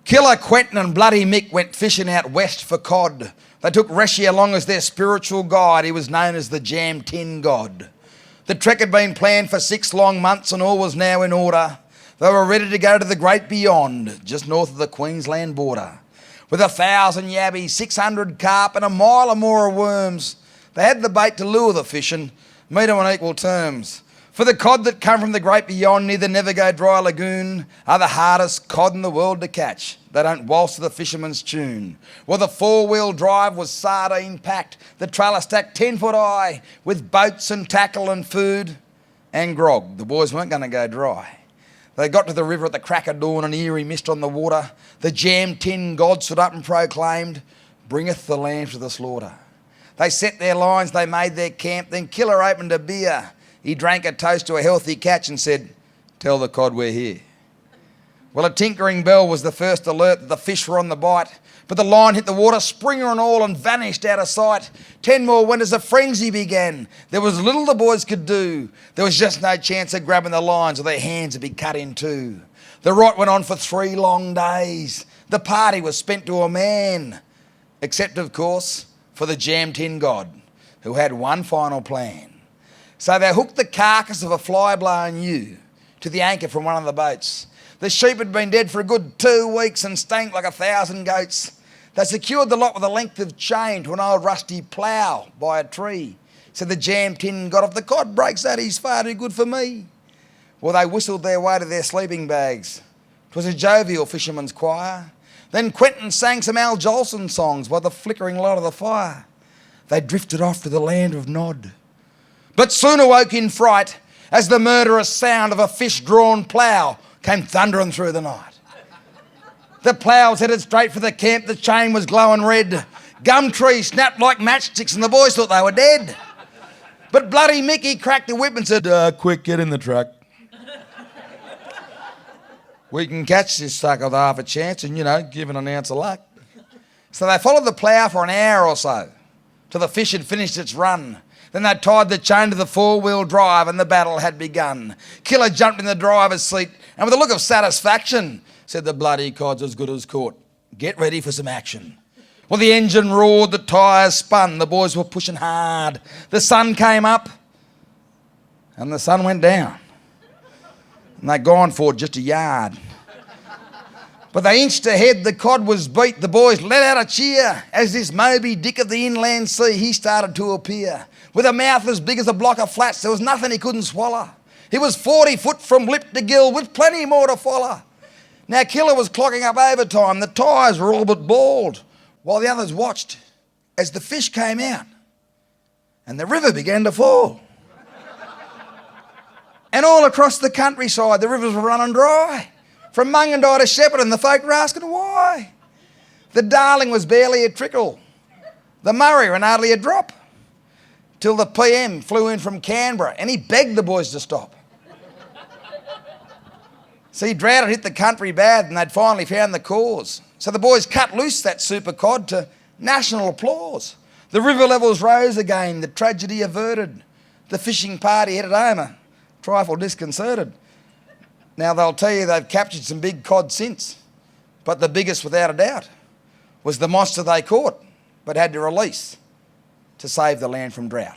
Killer Quentin and Bloody Mick went fishing out west for cod. They took Reshi along as their spiritual guide. He was known as the Jam Tin God. The trek had been planned for 6 long months and all was now in order. They were ready to go to the great beyond, just north of the Queensland border. With 1,000 yabbies, 600 carp and a mile or more of worms, they had the bait to lure the fish and meet them on equal terms. For the cod that come from the great beyond near the Never Go Dry Lagoon are the hardest cod in the world to catch. They don't waltz to the fisherman's tune. Well, the 4-wheel drive was sardine packed, the trailer stacked 10 foot high, with boats and tackle and food and grog. The boys weren't going to go dry. They got to the river at the crack of dawn, an eerie mist on the water. The Jam Tin God stood up and proclaimed, "Bringeth the lamb to the slaughter." They set their lines, they made their camp, then Killer opened a beer. He drank a toast to a healthy catch and said, "Tell the cod we're here." Well, a tinkering bell was the first alert that the fish were on the bite, but the line hit the water, springer and all, and vanished out of sight. 10 more went as a frenzy began. There was little the boys could do. There was just no chance of grabbing the lines or their hands would be cut in two. The rot went on for 3 long days. The party was spent to a man, except, of course, for the Jam Tin God, who had one final plan. So they hooked the carcass of a fly-blown ewe to the anchor from one of the boats. The sheep had been dead for a good 2 weeks and stank like 1,000 goats. They secured the lot with a length of chain to an old rusty plough by a tree. Said the Jam Tin God, "If the cod breaks that, he's far too good for me." Well, they whistled their way to their sleeping bags. 'Twas a jovial fisherman's choir. Then Quentin sang some Al Jolson songs by the flickering light of the fire. They drifted off to the land of Nod, but soon awoke in fright as the murderous sound of a fish-drawn plough came thundering through the night. The plough was headed straight for the camp. The chain was glowing red. Gum trees snapped like matchsticks and the boys thought they were dead. But Bloody Mickey cracked the whip and said, "Quick, get in the truck. We can catch this sucker with half a chance and, give an ounce of luck." So they followed the plough for an hour or so till the fish had finished its run. Then they tied the chain to the 4-wheel drive and the battle had begun. Killer jumped in the driver's seat and with a look of satisfaction said, "The bloody cod's as good as caught. Get ready for some action." Well, the engine roared, the tyres spun, the boys were pushing hard. The sun came up and the sun went down. And they'd gone for just a yard. But they inched ahead, the cod was beat, the boys let out a cheer as this Moby Dick of the inland sea, he started to appear. With a mouth as big as a block of flats, there was nothing he couldn't swallow. He was 40 foot from lip to gill with plenty more to follow. Now Killer was clocking up overtime, the tyres were all but bald, while the others watched as the fish came out and the river began to fall. And all across the countryside, the rivers were running dry. From Mungandai to Shepparton, the folk were asking why. The Darling was barely a trickle. The Murray ran hardly a drop. Till the PM flew in from Canberra and he begged the boys to stop. See, drought had hit the country bad and they'd finally found the cause. So the boys cut loose that super cod to national applause. The river levels rose again, the tragedy averted. The fishing party headed home a trifle disconcerted. Now they'll tell you they've captured some big cod since, but the biggest without a doubt was the monster they caught but had to release to save the land from drought.